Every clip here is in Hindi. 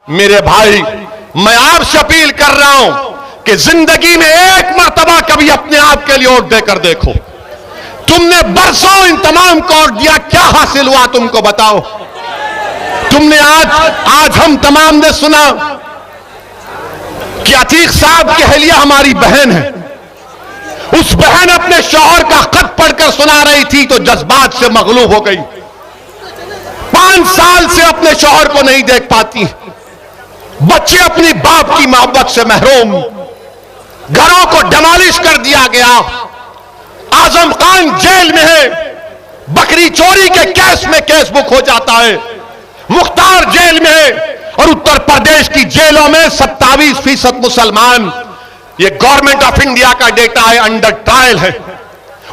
मेरे भाई, मैं आपसे अपील कर रहा हूं कि जिंदगी में एक मर्तबा कभी अपने आप के लिए वोट देकर देखो। तुमने बरसों इन तमाम को वोट दिया, क्या हासिल हुआ तुमको बताओ? तुमने आज हम तमाम ने सुना कि अतीक साहब की अहलिया हमारी बहन है। उस बहन अपने शौहर का खत पढ़कर सुना रही थी तो जज्बात से मगलूब हो गई। 5 साल से अपने शौहर को नहीं देख पाती। बच्चे अपनी बाप की मोहब्बत से महरूम। घरों को डिमोलिश कर दिया गया। आजम खान जेल में है। बकरी चोरी के केस में केस बुक हो जाता है। मुख्तार जेल में है। और उत्तर प्रदेश की जेलों में 27% मुसलमान, ये गवर्नमेंट ऑफ इंडिया का डेटा है, अंडर ट्रायल है।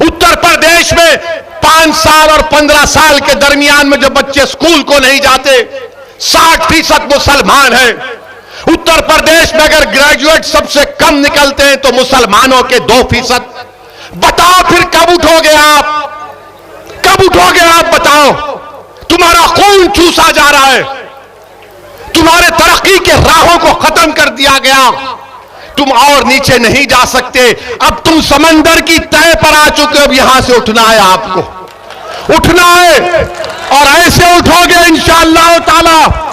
उत्तर प्रदेश में 5 साल और 15 साल के दरमियान में जो बच्चे स्कूल को नहीं जाते, 60% मुसलमान है। उत्तर प्रदेश में अगर ग्रेजुएट सबसे कम निकलते हैं तो मुसलमानों के 2%। बताओ फिर कब उठोगे आप? कब उठोगे आप? बताओ। तुम्हारा खून चूसा जा रहा है। तुम्हारे तरक्की के राहों को खत्म कर दिया गया। तुम और नीचे नहीं जा सकते। अब तुम समंदर की तह पर आ चुके हो। अब यहां से उठना है आपको, उठना है। और ऐसे उठोगे इंशाअल्लाह ताला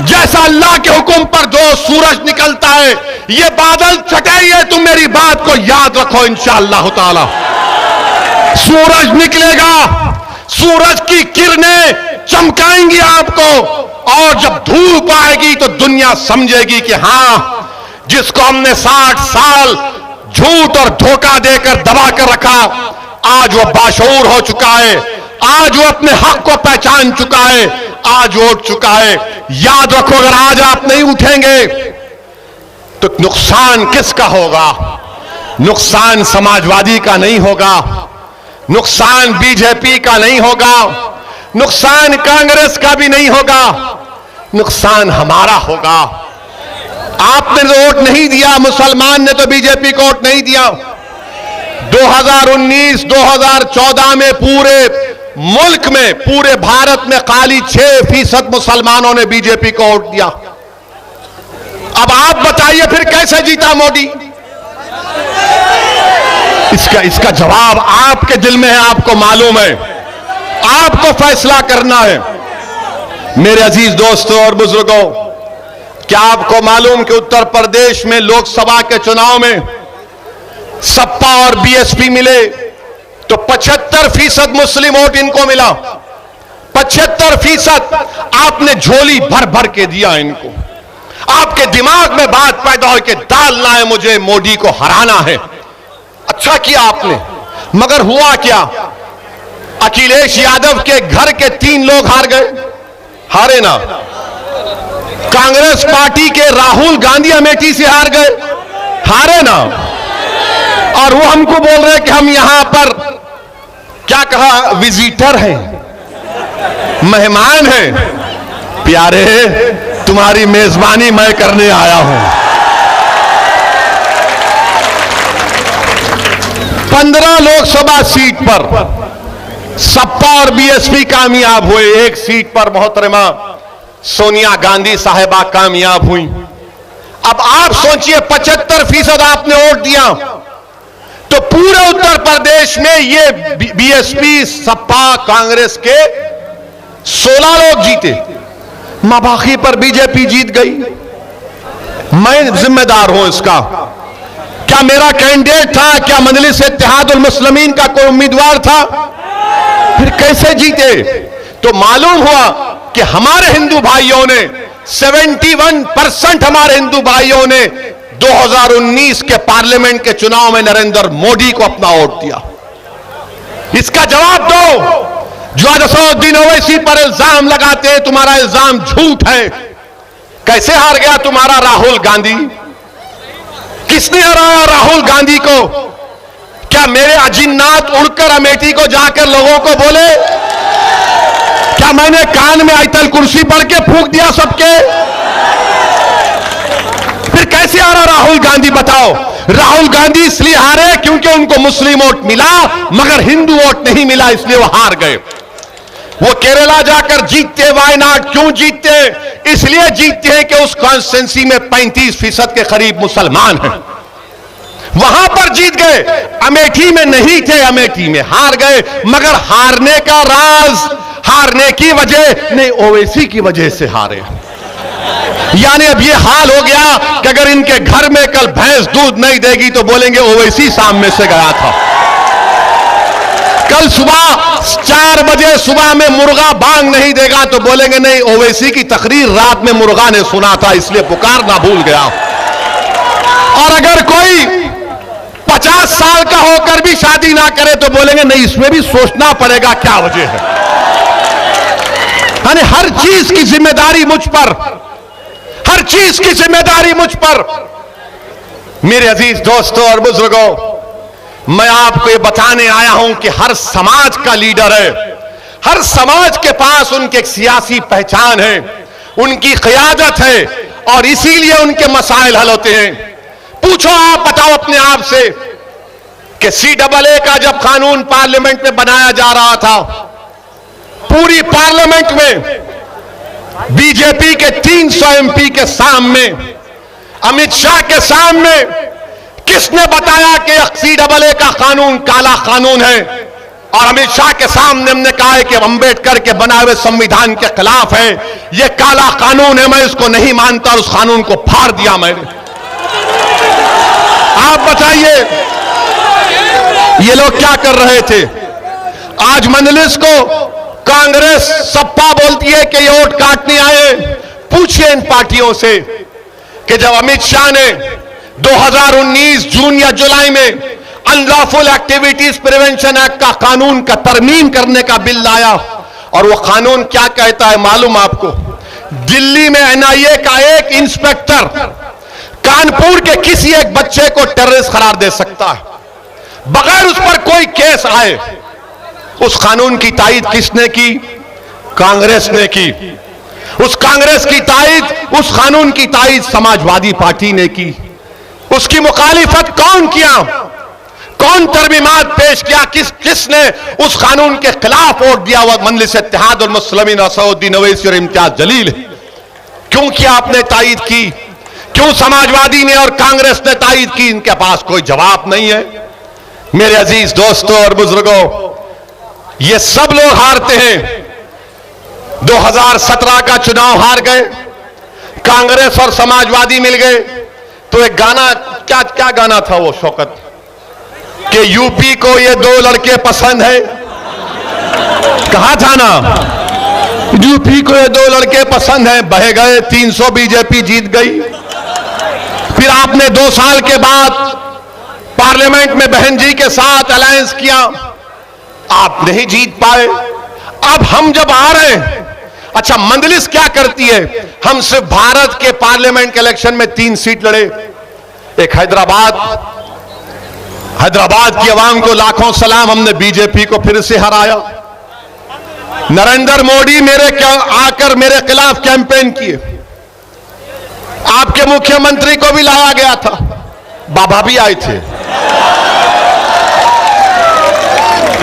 जैसा अल्लाह के हुक्म पर जो सूरज निकलता है। ये बादल छटाइए, तुम मेरी बात को याद रखो। इंशाअल्लाह ताला सूरज निकलेगा। सूरज की किरणें चमकाएंगी आपको। और जब धूप आएगी तो दुनिया समझेगी कि हां, जिसको हमने 60 साल झूठ और धोखा देकर दबा कर रखा, आज वो बाशऊर हो चुका है। आज वो अपने हक को पहचान चुका है। आज वो उठ चुका है। याद रखो, अगर आज आप नहीं उठेंगे तो नुकसान किसका होगा? नुकसान समाजवादी का नहीं होगा। नुकसान बीजेपी का नहीं होगा। नुकसान कांग्रेस का भी नहीं होगा। नुकसान हमारा होगा। आपने तो वोट नहीं दिया, मुसलमान ने तो बीजेपी को वोट नहीं दिया। 2019, 2014 में पूरे मुल्क में, पूरे भारत में खाली 6% मुसलमानों ने बीजेपी को वोट दिया। अब आप बताइए फिर कैसे जीता मोदी? इसका जवाब आपके दिल में है, आपको मालूम है। आपको फैसला करना है। मेरे अजीज दोस्तों और बुजुर्गों, क्या आपको मालूम कि उत्तर प्रदेश में लोकसभा के चुनाव में सपा और बीएसपी मिले तो 75% मुस्लिम वोट इनको मिला। 75%। आपने झोली भर भर के दिया इनको। आपके दिमाग में बात पैदा हो कि डालना है मुझे, मोदी को हराना है। अच्छा किया आपने, मगर हुआ क्या? अखिलेश यादव के घर के 3 लोग हार गए। हारे ना। कांग्रेस पार्टी के राहुल गांधी अमेठी से हार गए। हारे ना। और वो हमको बोल रहे कि हम यहां पर, क्या कहा, विजिटर हैं, मेहमान हैं। प्यारे, तुम्हारी मेजबानी मैं करने आया हूं। 15 लोकसभा सीट पर सपा और बीएसपी कामयाब हुए। एक सीट पर मोहतरमा सोनिया गांधी साहिबा कामयाब हुई। अब आप सोचिए, 75% आपने वोट दिया तो पूरे उत्तर प्रदेश में ये बीएसपी, सपा, कांग्रेस के 16 लोग जीते। बाकी पर बीजेपी जीत गई। मैं जिम्मेदार हूं इसका। क्या मेरा कैंडिडेट था? क्या मजलिस इत्तेहादुल मुस्लिमीन का कोई उम्मीदवार था? फिर कैसे जीते? तो मालूम हुआ कि हमारे हिंदू भाइयों ने 71% हमारे हिंदू भाइयों ने 2019 के पार्लियामेंट के चुनाव में नरेंद्र मोदी को अपना वोट दिया। इसका जवाब दो। जो असदुद्दीन ओवैसी पर इल्जाम लगाते हैं, तुम्हारा इल्जाम झूठ है। कैसे हार गया तुम्हारा राहुल गांधी? किसने हराया राहुल गांधी को? क्या मेरे अजिन्नात उड़कर अमेठी को जाकर लोगों को बोले? क्या मैंने कान में आयतल कुर्सी पढ़ के फूंक दिया सबके? फिर कैसे हारा राहुल गांधी? बताओ। राहुल गांधी इसलिए हारे क्योंकि उनको मुस्लिम वोट मिला मगर हिंदू वोट नहीं मिला, इसलिए वो हार गए। वो केरला जाकर जीतते, वायनाड क्यों जीतते? इसलिए जीतते हैं कि उस कॉन्स्टिट्यूंसी में 35% के करीब मुसलमान हैं, वहां पर जीत गए। अमेठी में नहीं थे, अमेठी में हार गए, मगर हारने का राज, हारने की वजह नहीं, ओवैसी की वजह से हारे। यानी अब ये हाल हो गया कि अगर इनके घर में कल भैंस दूध नहीं देगी तो बोलेंगे ओवैसी सामने से गया था। कल सुबह 4 बजे सुबह में मुर्गा बांग नहीं देगा तो बोलेंगे नहीं, ओवैसी की तकरीर रात में मुर्गा ने सुना था इसलिए पुकारना भूल गया। और अगर कोई 50 साल का होकर भी शादी ना करे तो बोलेंगे नहीं, इसमें भी सोचना पड़ेगा क्या वजह है। यानी हर चीज की जिम्मेदारी मुझ पर, हर चीज की जिम्मेदारी मुझ पर। मेरे अजीज दोस्तों और बुजुर्गों, मैं आपको ये बताने आया हूं कि हर समाज का लीडर है, हर समाज के पास उनकी एक सियासी पहचान है, उनकी क़यादत है और इसीलिए उनके मसाइल हल होते हैं। पूछो, आप बताओ अपने आप से कि CAA का जब कानून पार्लियामेंट में बनाया जा रहा था, पूरी पार्लियामेंट में बीजेपी के 300 MP के सामने, अमित शाह के सामने किसने बताया कि CAA का कानून काला कानून है? और अमित शाह के सामने हमने कहा है कि अंबेडकर के बनाए हुए संविधान के खिलाफ है, यह काला कानून है, मैं इसको नहीं मानता और उस कानून को फाड़ दिया मैंने। आप बताइए ये लोग क्या कर रहे थे? आज मंजलिस को कांग्रेस सपा बोलती है कि ये वोट काटने आए। पूछिए इन पार्टियों से कि जब अमित शाह ने 2019 जून या जुलाई में अनलॉफुल एक्टिविटीज प्रिवेंशन एक्ट का कानून का तरमीम करने का बिल लाया, और वो कानून क्या कहता है मालूम आपको? दिल्ली में NIA का एक इंस्पेक्टर कानपुर के किसी एक बच्चे को टेररिस्ट करार दे सकता है बगैर उस पर कोई केस आए। उस कानून की तायीद किसने की? कांग्रेस ने की। उस कांग्रेस की तायीद, उस कानून की तायीद समाजवादी पार्टी ने की। उसकी मुखालिफत कौन किया? कौन तरमीमात पेश किया? किसने उस कानून के खिलाफ वोट दिया? हुआ मजलिस इत्तेहादुल मुस्लिमीन असदुद्दीन ओवैसी और इम्तियाज जलील। क्यों किया आपने तायीद की? क्यों समाजवादी ने और कांग्रेस ने तायीद की? इनके पास कोई जवाब नहीं है। मेरे अजीज दोस्तों और बुजुर्गों, ये सब लोग हारते हैं। 2017 का चुनाव हार गए, कांग्रेस और समाजवादी मिल गए। तो एक गाना, क्या गाना था वो शौकत, कि यूपी को ये 2 लड़के पसंद है। कहा था ना, यूपी को ये 2 लड़के पसंद है। बह गए, 300 बीजेपी जीत गई। फिर आपने 2 साल के बाद पार्लियामेंट में बहन जी के साथ अलायंस किया, आप नहीं जीत पाए। अब हम जब आ रहे हैं, अच्छा मंजलिस क्या करती है? हम सिर्फ भारत के पार्लियामेंट के इलेक्शन में 3 सीट लड़े। एक हैदराबाद की आवाम को लाखों सलाम, हमने बीजेपी को फिर से हराया। नरेंद्र मोदी आकर मेरे खिलाफ कैंपेन किए। आपके मुख्यमंत्री को भी लाया गया था, बाबा भी आए थे।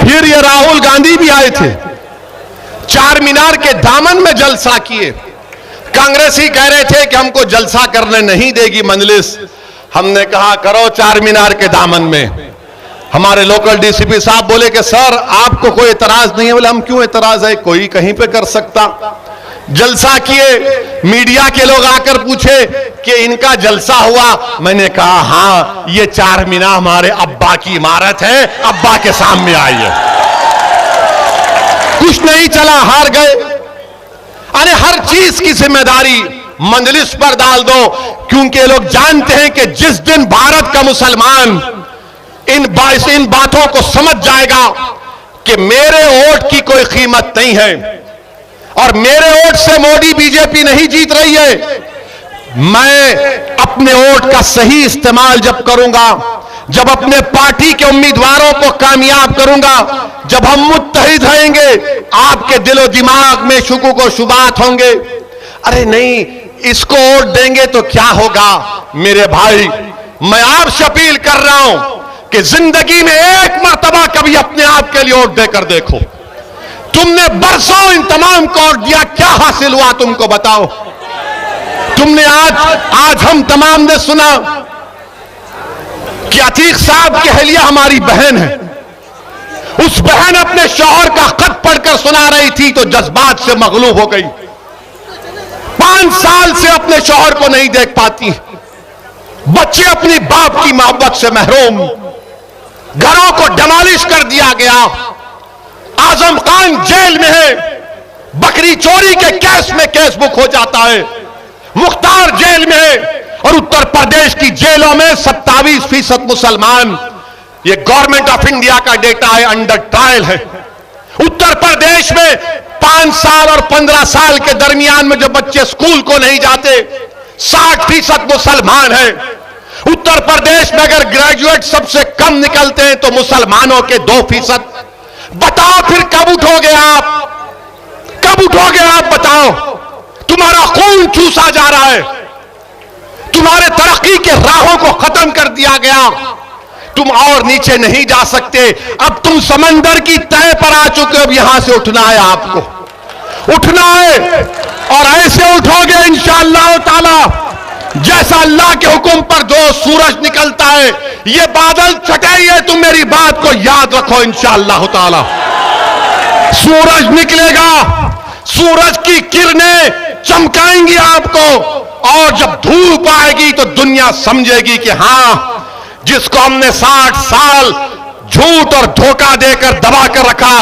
फिर ये राहुल गांधी भी आए थे, चार मीनार के दामन में जलसा किए। कांग्रेसी कह रहे थे कि हमको जलसा करने नहीं देगी मजलिस। हमने कहा करो चार मीनार के दामन में। हमारे लोकल डीसीपी साहब बोले कि सर आपको कोई एतराज नहीं है। बोले हम क्यों एतराज है, कोई कहीं पे कर सकता। जलसा किए, मीडिया के लोग आकर पूछे कि इनका जलसा हुआ। मैंने कहा हाँ, ये चार मीनार हमारे अब्बा की इमारत है, अब्बा के सामने आई है। कुछ नहीं चला, हार गए। अरे हर चीज की जिम्मेदारी मजलिस पर डाल दो, क्योंकि लोग जानते हैं कि जिस दिन भारत का मुसलमान इन बातों को समझ जाएगा कि मेरे वोट की कोई कीमत नहीं है और मेरे वोट से मोदी बीजेपी नहीं जीत रही है, मैं अपने वोट का सही इस्तेमाल जब करूंगा, जब अपने पार्टी के उम्मीदवारों को कामयाब करूंगा, जब हम मुत्तहिद रहेंगे, आपके दिलो दिमाग में शुकूक और शुबात होंगे। अरे नहीं, इसको वोट देंगे तो क्या होगा। मेरे भाई, मैं आपसे अपील कर रहा हूं कि जिंदगी में एक मर्तबा कभी अपने आप के लिए वोट देकर देखो। तुमने बरसों इन तमाम को और दिया, क्या हासिल हुआ तुमको बताओ? तुमने आज हम तमाम ने सुना कि अतीक साहब की अहलिया हमारी बहन है। उस बहन अपने शौहर का खत पढ़कर सुना रही थी तो जज्बात से मगलूब हो गई। 5 साल से अपने शौहर को नहीं देख पाती, बच्चे अपनी बाप की मोहब्बत से महरूम, घरों को डमालिश कर दिया गया। आजम खान जेल में है, बकरी चोरी के केस में केस बुक हो जाता है। मुख्तार जेल में है और उत्तर प्रदेश की जेलों में 27% मुसलमान, ये गवर्नमेंट ऑफ इंडिया का डेटा है, अंडर ट्रायल है। उत्तर प्रदेश में 5 साल और 15 साल के दरमियान में जो बच्चे स्कूल को नहीं जाते, 60% मुसलमान है। उत्तर प्रदेश में अगर ग्रेजुएट सबसे कम निकलते हैं तो मुसलमानों के 2%। बताओ फिर कब उठोगे आप? कब उठोगे आप? बताओ। तुम्हारा खून चूसा जा रहा है, तुम्हारे तरक्की के राहों को खत्म कर दिया गया, तुम और नीचे नहीं जा सकते। अब तुम समंदर की तह पर आ चुके हो, अब यहां से उठना है, आपको उठना है और ऐसे उठोगे इंशाअल्लाह ताला जैसा अल्लाह के हुक्म पर जो सूरज निकलता है। ये बादल छटाइए, तुम मेरी बात को याद रखो, इंशाअल्लाह ताला सूरज निकलेगा, सूरज की किरणें चमकाएंगी आपको, और जब धूप आएगी तो दुनिया समझेगी कि हां, जिसको हमने 60 साल झूठ और धोखा देकर दबा कर रखा,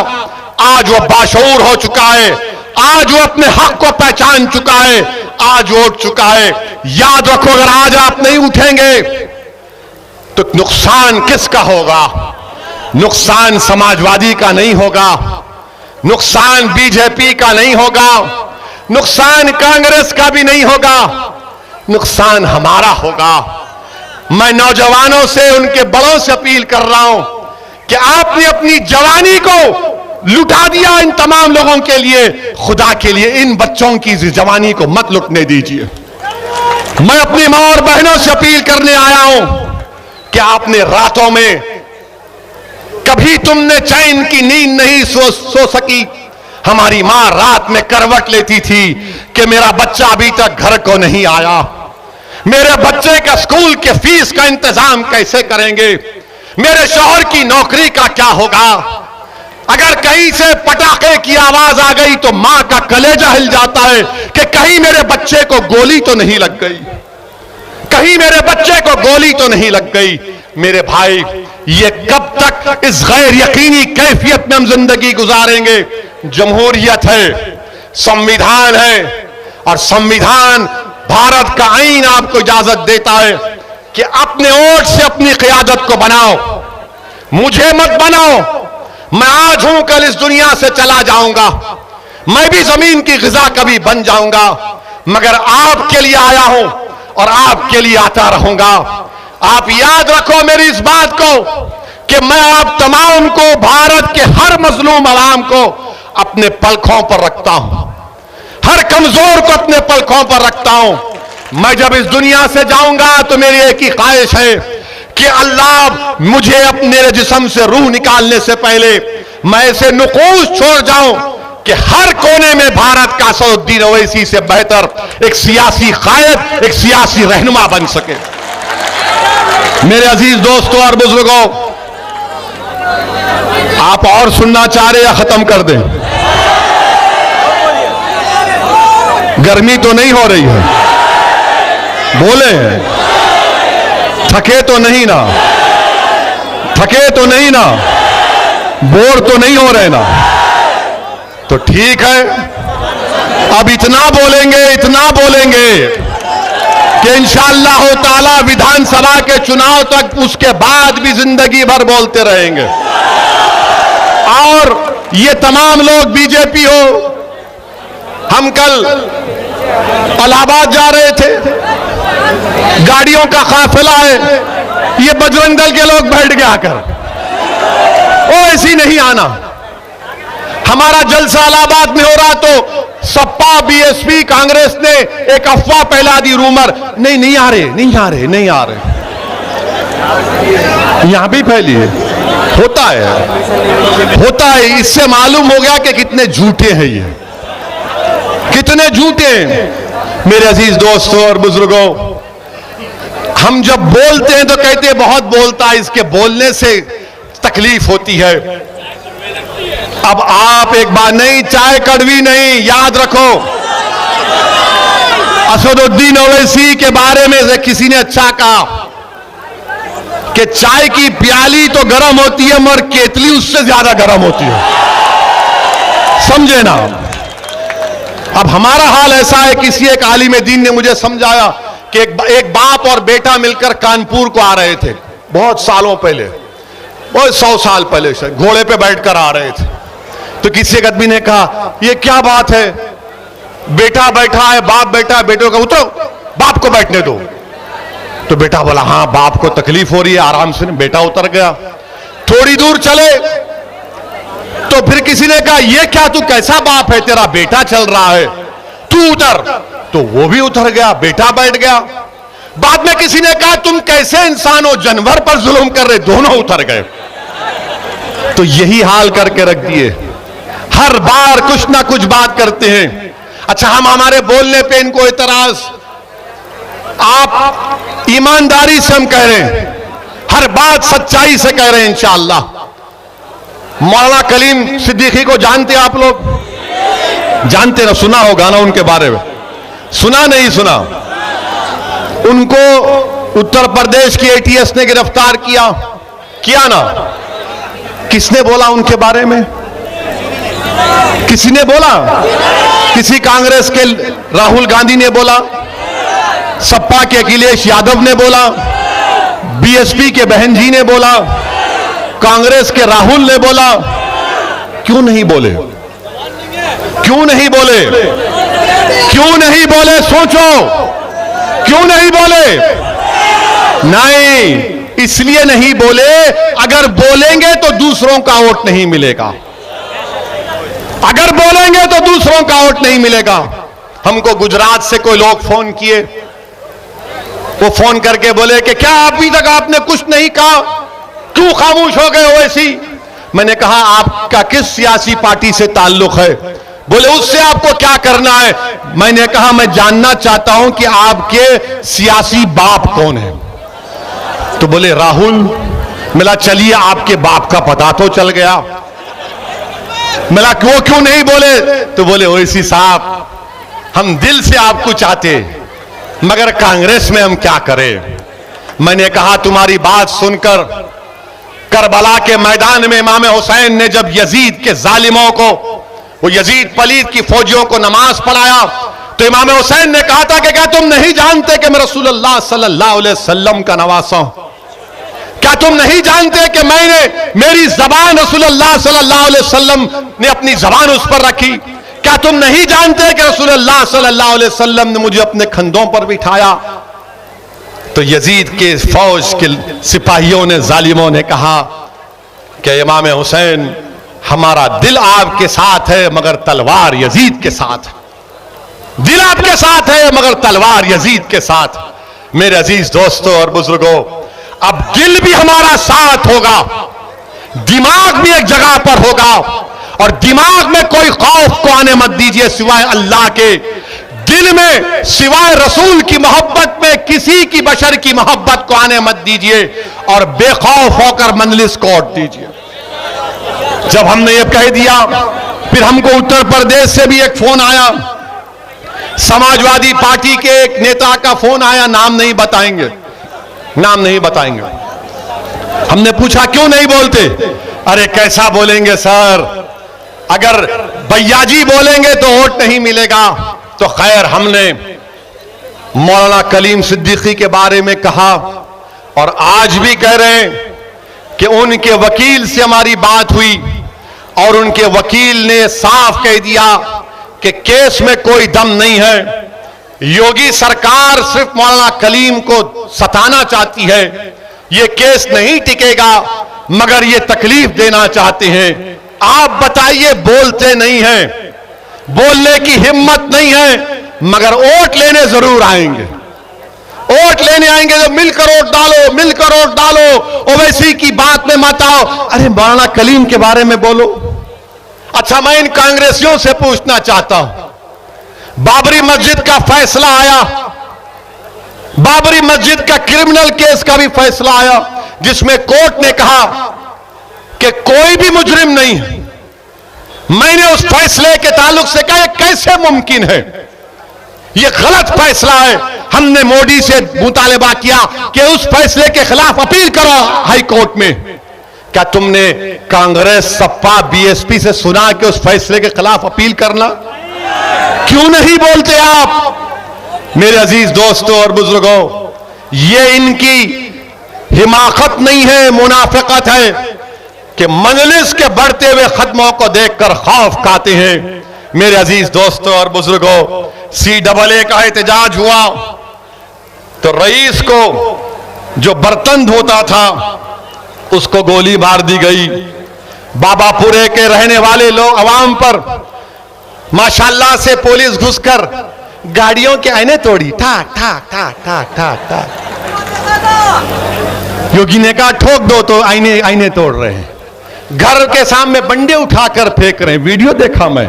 आज वो बाशऊर हो चुका है, आज वो अपने हक को पहचान चुका है, आज वो उठ चुका है। याद रखो, अगर आज आप नहीं उठेंगे तो नुकसान किसका होगा? नुकसान समाजवादी का नहीं होगा, नुकसान बीजेपी का नहीं होगा, नुकसान कांग्रेस का भी नहीं होगा, नुकसान हमारा होगा। मैं नौजवानों से, उनके बड़ों से अपील कर रहा हूं कि आपने अपनी जवानी को लुटा दिया इन तमाम लोगों के लिए, खुदा के लिए इन बच्चों की जवानी को मत लुटने दीजिए। मैं अपनी मां और बहनों से अपील करने आया हूं कि आपने रातों में कभी तुमने चैन की नींद नहीं सो सकी। हमारी मां रात में करवट लेती थी कि मेरा बच्चा अभी तक घर को नहीं आया, मेरे बच्चे का स्कूल के फीस का इंतजाम कैसे करेंगे, मेरे शौहर की नौकरी का क्या होगा। अगर कहीं से पटाखे की आवाज आ गई तो मां का कलेजा हिल जाता है कि कहीं मेरे बच्चे को गोली तो नहीं लग गई, कहीं मेरे बच्चे को गोली तो नहीं लग गई। मेरे भाई, ये कब तक इस गैर यकीनी कैफियत में हम जिंदगी गुजारेंगे? जमहूरियत है, संविधान है, और संविधान भारत का आईन आपको इजाजत देता है कि अपने वोट से अपनी क़ियादत को बनाओ, मुझे मत बनाओ। मैं आज हूं, कल इस दुनिया से चला जाऊंगा, मैं भी जमीन की ग़िज़ा कभी बन जाऊंगा, मगर आपके लिए आया हूं और आपके लिए आता रहूंगा। आप याद रखो मेरी इस बात को कि मैं आप तमाम को, भारत के हर मजलूम अवाम को अपने पलकों पर रखता हूं, हर कमजोर को अपने पलकों पर रखता हूं। मैं जब इस दुनिया से जाऊंगा तो मेरी एक ही ख्वाहिश है कि अल्लाह मुझे अपने जिस्म से रूह निकालने से पहले मैं ऐसे नुकूश छोड़ जाऊं कि हर कोने में भारत का असदुद्दीन ओवैसी से बेहतर एक सियासी कायद, एक सियासी रहनुमा बन सके। मेरे अजीज दोस्तों और बुजुर्गों, आप और सुनना चाह रहे या खत्म कर दें? गर्मी तो नहीं हो रही है? बोले, थके तो नहीं ना? थके तो नहीं ना? बोर तो नहीं हो रहे ना? तो ठीक है, अब इतना बोलेंगे कि इंशाअल्लाह ताला विधानसभा के चुनाव तक, उसके बाद भी जिंदगी भर बोलते रहेंगे। और ये तमाम लोग बीजेपी हो, हम कल इलाहाबाद जा रहे थे, गाड़ियों का काफिला है, ये बजरंग दल के लोग बैठ गए आकर, ओ ऐसी नहीं आना। हमारा जलसा इलाहाबाद में हो रहा तो सपा, बीएसपी, कांग्रेस ने एक अफवाह फैला दी, रूमर, नहीं आ रहे। यहां भी फैली है। होता है। इससे मालूम हो गया कि कितने झूठे हैं ये, कितने झूठे हैं। मेरे अजीज दोस्तों और बुजुर्गों, हम जब बोलते हैं तो कहते हैं बहुत बोलता है, इसके बोलने से तकलीफ होती है। अब आप एक बार नहीं, चाय कड़वी नहीं, याद रखो। असदुद्दीन ओवैसी के बारे में किसी ने अच्छा कहा कि चाय की प्याली तो गर्म होती है मगर केतली उससे ज्यादा गर्म होती है, समझे ना। अब हमारा हाल ऐसा है, किसी एक आलिम दीन ने मुझे समझाया कि एक बाप और बेटा मिलकर कानपुर को आ रहे थे, बहुत सालों पहले, बहुत 100 साल पहले से घोड़े पे बैठकर आ रहे थे। तो किसी एक आदमी ने कहा ये क्या बात है, बेटा बैठा है, बाप बैठा है, बेटे को उतरो, बाप को बैठने दो। तो बेटा बोला हाँ बाप को तकलीफ हो रही है, आराम से। बेटा उतर गया। थोड़ी दूर चले तो फिर किसी ने कहा ये क्या, तू कैसा बाप है, तेरा बेटा चल रहा है, तू उतर। तो वो भी उतर गया, बेटा बैठ गया। बाद में किसी ने कहा तुम कैसे इंसान हो, जानवर पर जुल्म कर रहे, दोनों उतर गए। तो यही हाल करके रख दिए, हर बार कुछ ना कुछ बात करते हैं। अच्छा, हम हमारे बोलने पे इनको इतराज, आप ईमानदारी से हम कह रहे हैं, हर बात सच्चाई से कह रहे हैं इंशाअल्लाह। मौलाना कलीम सिद्दीकी को जानते आप लोग? जानते ना, सुना होगा ना उनके बारे में, सुना नहीं सुना? उनको उत्तर प्रदेश की एटीएस ने गिरफ्तार किया ना। किसने बोला उनके बारे में? किसी ने बोला? किसी कांग्रेस के राहुल गांधी ने बोला, सपा के अखिलेश यादव ने बोला, बीएसपी के बहन जी ने बोला, कांग्रेस के राहुल ने बोला? क्यों नहीं बोले? क्यों नहीं बोले? क्यों नहीं बोले? सोचो, क्यों नहीं बोले? नहीं, इसलिए नहीं बोले, अगर बोलेंगे तो दूसरों का वोट नहीं मिलेगा। अगर बोलेंगे तो दूसरों का वोट नहीं मिलेगा। हमको गुजरात से कोई लोग फोन किए, वो फोन करके बोले कि क्या अभी तक आपने कुछ नहीं कहा, क्यों खामोश हो गए ओवैसी? मैंने कहा आपका किस सियासी पार्टी से ताल्लुक है? बोले उससे आपको क्या करना है? मैंने कहा मैं जानना चाहता हूं कि आपके सियासी बाप कौन है। तो बोले राहुल। मिला चलिए आपके बाप का पता तो चल गया। मिला क्यों नहीं बोले? तो बोले ओवैसी साहब, हम दिल से आपको चाहते, मगर कांग्रेस में हम क्या करें। मैंने कहा तुम्हारी बात सुनकर करबला के मैदान में इमाम हुसैन ने जब यजीद के जालिमों को, वो यजीद पलीद की फौजियों को नमाज पढ़ाया, तो इमाम हुसैन ने कहा था कि क्या तुम नहीं जानते कि मैं रसूलुल्लाह सल्लल्लाहु अलैहि वसल्लम का नवासा हूं? क्या तुम नहीं जानते कि मेरी जबान रसूलुल्लाह सल्लल्लाहु अलैहि वसल्लम ने अपनी जबान उस पर रखी? क्या तुम नहीं जानते कि रसूलुल्लाह सल्लल्लाहु अलैहि वसल्लम ने मुझे अपने कंधों पर बिठाया? तो यजीद के फौज के सिपाहियों ने, जालिमों ने कहा कि इमाम हुसैन, हमारा दिल आपके साथ है मगर तलवार यजीद के साथ है। दिल आपके साथ है मगर तलवार यजीद के साथ। मेरे अजीज दोस्तों और बुजुर्गों, अब दिल भी हमारा साथ होगा, दिमाग भी एक जगह पर होगा, और दिमाग में कोई खौफ को आने मत दीजिए सिवाय अल्लाह के। दिल में सिवाय रसूल की मोहब्बत में किसी की बशर की मोहब्बत को आने मत दीजिए, और बेखौफ होकर मंजलिस को ओट दीजिए। जब हमने ये कह दिया, फिर हमको उत्तर प्रदेश से भी एक फोन आया, समाजवादी पार्टी के एक नेता का फोन आया, नाम नहीं बताएंगे, नाम नहीं बताएंगे। हमने पूछा क्यों नहीं बोलते? अरे कैसा बोलेंगे सर, अगर भैयाजी बोलेंगे तो वोट नहीं मिलेगा। तो खैर, हमने मौलाना कलीम सिद्दीकी के बारे में कहा, और आज भी कह रहे हैं कि उनके वकील से हमारी बात हुई, और उनके वकील ने साफ कह दिया कि केस में कोई दम नहीं है। योगी सरकार सिर्फ मौलाना कलीम को सताना चाहती है, ये केस नहीं टिकेगा, मगर ये तकलीफ देना चाहते हैं। आप बताइए, बोलते नहीं हैं, बोलने की हिम्मत नहीं है, मगर वोट लेने जरूर आएंगे, वोट लेने आएंगे तो मिलकर वोट डालो, मिलकर वोट डालो, ओवैसी की बात में मत आओ। अरे मौलाना कलीम के बारे में बोलो। अच्छा, मैं इन कांग्रेसियों से पूछना चाहता हूं, बाबरी मस्जिद का फैसला आया, बाबरी मस्जिद का क्रिमिनल केस का भी फैसला आया, जिसमें कोर्ट ने कहा कि कोई भी मुजरिम नहीं है। मैंने उस फैसले के ताल्लुक से कहा, कैसे मुमकिन है, यह गलत फैसला है। हमने मोदी से मुतालबा किया कि उस फैसले के खिलाफ अपील करो हाई कोर्ट में। क्या तुमने कांग्रेस, सपा, बीएसपी से सुना कि उस फैसले के खिलाफ अपील करना? क्यों नहीं बोलते आप? मेरे अजीज दोस्तों और बुजुर्गों, ये इनकी हिमाकत नहीं है, मुनाफिकत है कि मजलिस के बढ़ते हुए खत्मों को देखकर खौफ खाते हैं। मेरे अजीज दोस्तों और बुजुर्गों, CAA का एहतजाज हुआ तो रईस को जो बर्तन धोता था उसको गोली मार दी गई। बाबापुरे के रहने वाले लोग अवाम पर माशाल्लाह से पुलिस घुसकर गाड़ियों के आईने तोड़ी, ठाक ठाक ठाक ठाक ठाक ठाक। योगी ने कहा ठोक दो तो आईने तोड़ रहे हैं, घर के सामने बंडे उठाकर फेंक रहे हैं। वीडियो देखा मैं,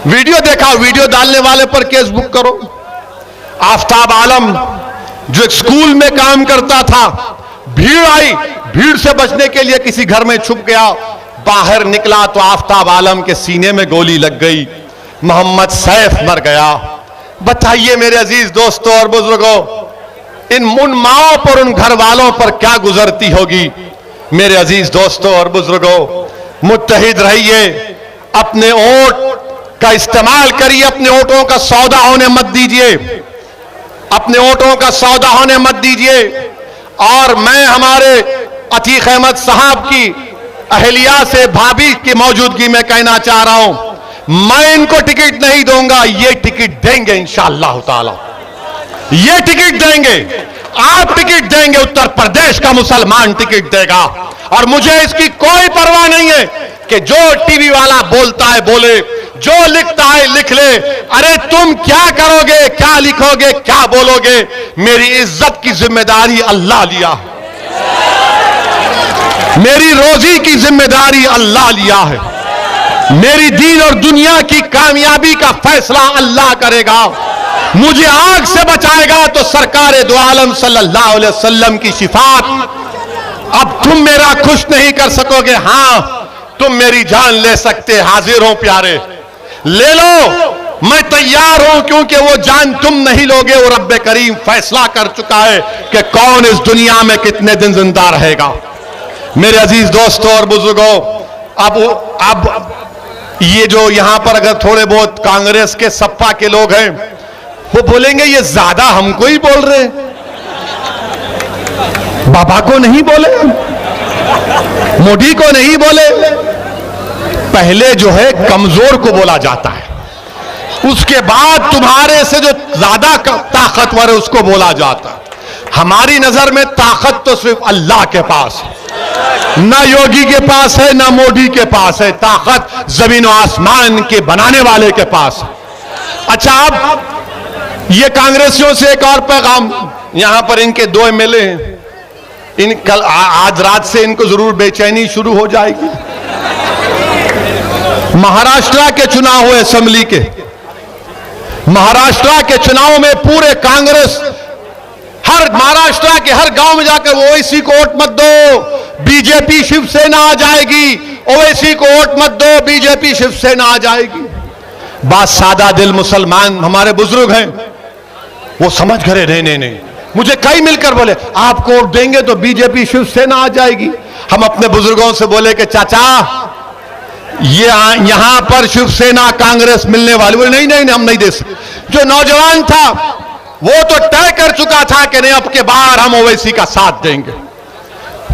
वीडियो देखा, वीडियो डालने वाले पर केस बुक करो। आफ्ताब आलम जो एक स्कूल में काम करता था, भीड़ आई, भीड़ से बचने के लिए किसी घर में छुप गया, बाहर निकला तो आफ्ताब आलम के सीने में गोली लग गई, मोहम्मद सैफ मर गया। बताइए मेरे अजीज दोस्तों और बुजुर्गों, उन माओं पर, उन घर वालों पर क्या गुजरती होगी। मेरे अजीज दोस्तों और बुजुर्गों, मुत्तहिद रहिए, अपने वोट का इस्तेमाल करिए, अपने वोटों का सौदा होने मत दीजिए, अपने वोटों का सौदा होने मत दीजिए। और मैं हमारे अतीक अहमद साहब की अहलिया से, भाभी की मौजूदगी में कहना चाह रहा हूं, मैं इनको टिकट नहीं दूंगा, ये टिकट देंगे इंशाअल्लाह ताला, ये टिकट देंगे। आप टिकट देंगे, उत्तर प्रदेश का मुसलमान टिकट देगा। और मुझे इसकी कोई परवाह नहीं है कि जो टीवी वाला बोलता है बोले, जो लिखता है लिख ले। अरे तुम क्या करोगे, क्या लिखोगे, क्या बोलोगे, मेरी इज्जत की जिम्मेदारी अल्लाह लिया, मेरी रोजी की जिम्मेदारी अल्लाह लिया है, मेरी दीन और दुनिया की कामयाबी का फैसला अल्लाह करेगा। मुझे आग से बचाएगा तो सरकार दो आलम सल्लल्लाहु अलैहि वसल्लम की शिफात। अब तुम मेरा खुश नहीं कर सकोगे, हां तुम मेरी जान ले सकते, हाजिर हो प्यारे, ले लो, मैं तैयार हूं, क्योंकि वो जान तुम नहीं लोगे, वो रब्बे करीम फैसला कर चुका है कि कौन इस दुनिया में कितने दिन जिंदा रहेगा। मेरे अजीज दोस्तों और बुजुर्गों, अब ये जो यहां पर अगर थोड़े बहुत कांग्रेस के, सपा के लोग हैं, वो बोलेंगे ये ज्यादा हमको ही बोल रहे, बाबा को नहीं बोले, मोदी को नहीं बोले। पहले जो है कमजोर को बोला जाता है, उसके बाद तुम्हारे से जो ज्यादा ताकतवर है उसको बोला जाता है। हमारी नजर में ताकत तो सिर्फ अल्लाह के पास है, ना योगी के पास है, ना मोदी के पास है, ताकत जमीन और आसमान के बनाने वाले के पास है। अच्छा, अब ये कांग्रेसियों से एक और पैगाम, यहां पर इनके 2 MLA हैं, इन कल आज रात से इनको जरूर बेचैनी शुरू हो जाएगी। महाराष्ट्र के चुनाव हुए, असेंबली के, महाराष्ट्र के चुनाव में पूरे कांग्रेस हर महाराष्ट्र के हर गांव में जाकर ओवैसी को वोट मत दो, बीजेपी शिवसेना आ जाएगी, ओवैसी को वोट मत दो, बीजेपी शिवसेना आ जाएगी। बात सादा दिल मुसलमान हमारे बुजुर्ग हैं, वो समझ गए, नहीं, मुझे कई मिलकर बोले आपको वोट देंगे तो बीजेपी शिवसेना आ जाएगी। हम अपने बुजुर्गों से बोले कि चाचा ये यहां पर शिवसेना कांग्रेस मिलने वाली, बोले नहीं हम नहीं दे सकते। जो नौजवान था वो तो तय कर चुका था कि नहीं, अब के बार हम ओवैसी का साथ देंगे।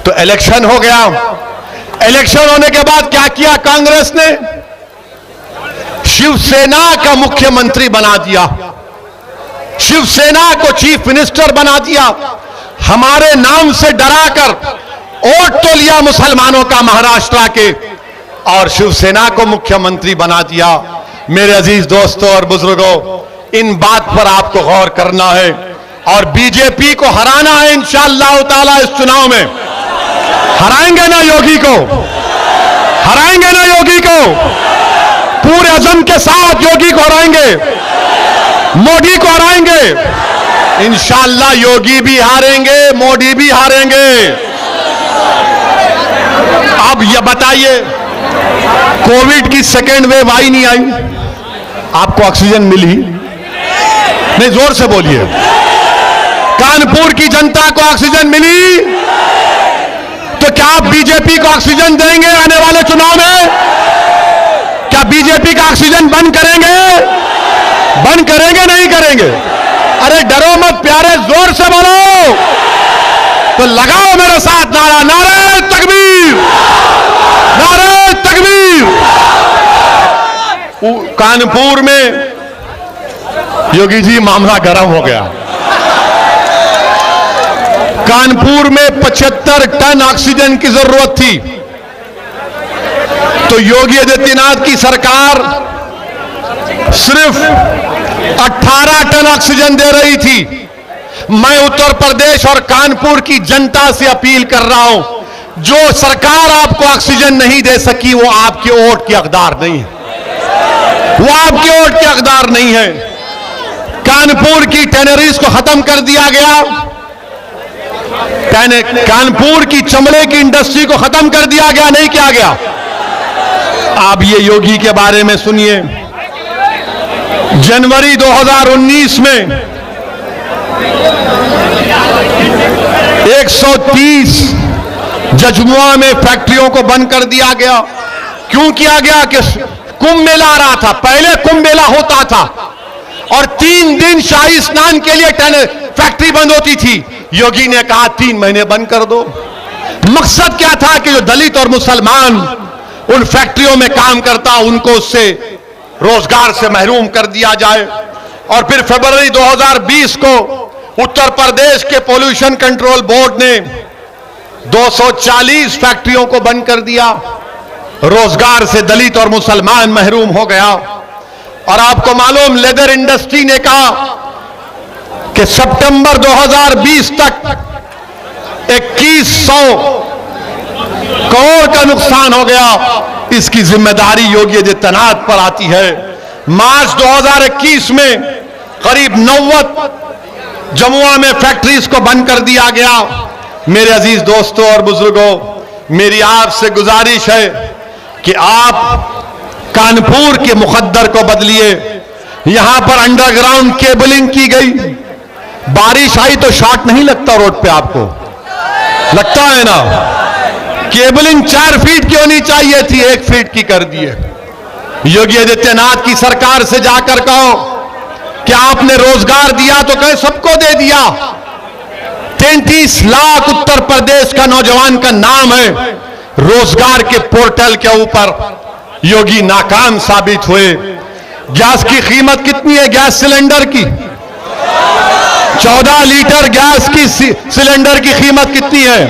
तो इलेक्शन हो गया, इलेक्शन होने के बाद क्या किया कांग्रेस ने, शिवसेना का मुख्यमंत्री बना दिया, शिवसेना को चीफ मिनिस्टर बना दिया। हमारे नाम से डराकर वोट तो लिया मुसलमानों का महाराष्ट्र के, और शिवसेना को मुख्यमंत्री बना दिया। मेरे अजीज दोस्तों और बुजुर्गों, इन बात पर आपको गौर करना है और बीजेपी को हराना है इंशाअल्लाह ताला। इस चुनाव में हराएंगे ना योगी को, हराएंगे ना योगी को, पूरे अज़म के साथ योगी को हराएंगे, मोदी को हराएंगे इंशाअल्लाह। योगी भी हारेंगे, मोदी भी हारेंगे। अब यह बताइए, कोविड की सेकेंड वेव आई नहीं आई? आपको ऑक्सीजन मिली? नहीं, जोर से बोलिए। कानपुर की जनता को ऑक्सीजन मिली? तो क्या आप बीजेपी को ऑक्सीजन देंगे आने वाले चुनाव में? क्या बीजेपी का ऑक्सीजन बंद करेंगे? बंद करेंगे नहीं करेंगे? अरे डरो मत प्यारे, जोर से बोलो। तो लगाओ मेरे साथ नारा, नारे तकबीर, नारे तकबीर। कानपुर में योगी जी मामला गर्म हो गया। कानपुर में 75 टन ऑक्सीजन की जरूरत थी, तो योगी आदित्यनाथ की सरकार सिर्फ 18 टन ऑक्सीजन दे रही थी। मैं उत्तर प्रदेश और कानपुर की जनता से अपील कर रहा हूं, जो सरकार आपको ऑक्सीजन नहीं दे सकी वो आपके वोट की हकदार नहीं है, वो आपके वोट की हकदार नहीं है। कानपुर की टैनरीज को खत्म कर दिया गया, कानपुर की चमड़े की इंडस्ट्री को खत्म कर दिया गया, नहीं किया गया। आप ये योगी के बारे में सुनिए। जनवरी 2019 में 130 जजमुआ में फैक्ट्रियों को बंद कर दिया गया। क्यों किया गया? कि कुंभ मेला आ रहा था, पहले कुंभ मेला होता था और 3 दिन शाही स्नान के लिए फैक्ट्री बंद होती थी। योगी ने कहा 3 महीने बंद कर दो। मकसद क्या था? कि जो दलित और मुसलमान उन फैक्ट्रियों में काम करता उनको उससे रोजगार से महरूम कर दिया जाए। और फिर फरवरी 2020 को उत्तर प्रदेश के पोल्यूशन कंट्रोल बोर्ड ने 240 फैक्ट्रियों को बंद कर दिया। रोजगार से दलित और मुसलमान महरूम हो गया। और आपको मालूम, लेदर इंडस्ट्री ने कहा कि सितंबर 2020 तक 2100 करोड़ का नुकसान हो गया। इसकी जिम्मेदारी योगी आदित्यनाथ पर आती है। मार्च 2021 में करीब 90 जमुआ में फैक्ट्रीज को बंद कर दिया गया। मेरे अजीज दोस्तों और बुजुर्गों, मेरी आपसे गुजारिश है कि आप कानपुर के मुकद्दर को बदलिए। यहां पर अंडरग्राउंड केबलिंग की गई। बारिश आई तो शॉट नहीं लगता रोड पे, आपको लगता है ना? केबलिंग 4 फीट की होनी चाहिए थी, 1 फीट की कर दिए। योगी आदित्यनाथ की सरकार से जाकर कहो कि आपने रोजगार दिया तो कहे सबको दे दिया। 33 लाख उत्तर प्रदेश का नौजवान का नाम है। रोजगार के पोर्टल के ऊपर योगी नाकाम साबित हुए। गैस की कीमत कितनी है? गैस सिलेंडर की 14 लीटर गैस की सिलेंडर की कीमत कितनी है?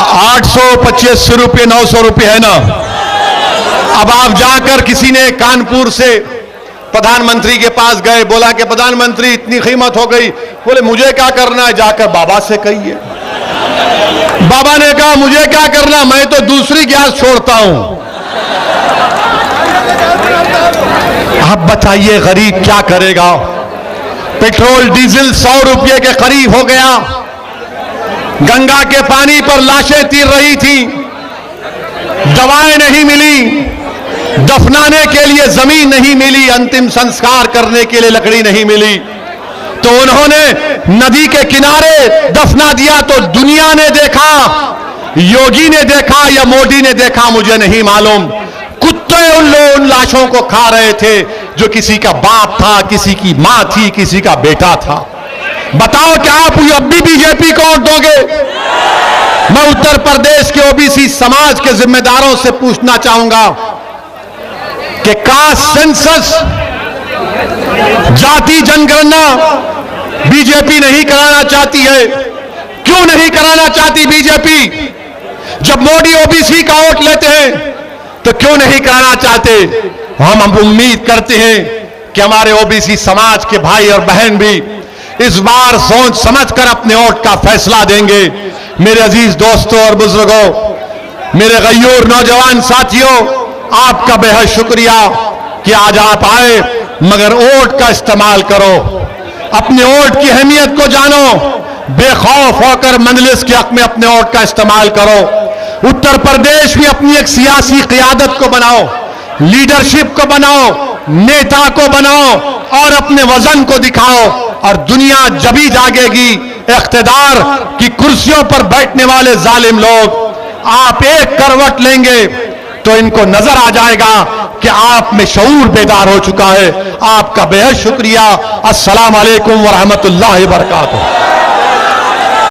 825 रुपये, 900 रुपये है ना। अब आप जाकर किसी ने कानपुर से प्रधानमंत्री के पास गए, बोला कि प्रधानमंत्री इतनी कीमत हो गई। बोले मुझे क्या करना है, जाकर बाबा से कहिए। बाबा ने कहा मुझे क्या करना, मैं तो दूसरी गैस छोड़ता हूं। आप बताइए गरीब क्या करेगा? पेट्रोल डीजल 100 रुपये के करीब हो गया। गंगा के पानी पर लाशें तीर रही थी, दवाएं नहीं मिली, दफनाने के लिए जमीन नहीं मिली, अंतिम संस्कार करने के लिए लकड़ी नहीं मिली। तो उन्होंने नदी के किनारे दफना दिया। तो दुनिया ने देखा, योगी ने देखा या मोदी ने देखा, मुझे नहीं मालूम। कुत्ते उन लाशों को खा रहे थे, जो किसी का बाप था, किसी की मां थी, किसी का बेटा था। बताओ क्या आप अब भी बीजेपी को वोट दोगे? मैं उत्तर प्रदेश के ओबीसी समाज के जिम्मेदारों से पूछना चाहूंगा कि कास्ट सेंसस, जाति जनगणना बीजेपी नहीं कराना चाहती है। क्यों नहीं कराना चाहती बीजेपी? जब मोदी ओबीसी का वोट लेते हैं तो क्यों नहीं कराना चाहते? हम उम्मीद करते हैं कि हमारे ओबीसी समाज के भाई और बहन भी इस बार सोच समझकर अपने वोट का फैसला देंगे। मेरे अजीज दोस्तों और बुजुर्गों, मेरे गयूर नौजवान साथियों, आपका बेहद शुक्रिया कि आज आप आए, मगर वोट का इस्तेमाल करो, अपने वोट की अहमियत को जानो, बेखौफ होकर मजलिस के हक में अपने वोट का इस्तेमाल करो। उत्तर प्रदेश में अपनी एक सियासी क़ियादत को बनाओ, लीडरशिप को बनाओ, नेता को बनाओ और अपने वजन को दिखाओ, और दुनिया जभी जागेगी। इख्तिदार की कुर्सियों पर बैठने वाले जालिम लोग आप एक करवट लेंगे तो इनको नजर आ जाएगा कि आप में शऊर बेदार हो चुका है। आपका बेहद शुक्रिया। अस्सलाम वालेकुम व रहमतुल्लाहि व बरकातुहू।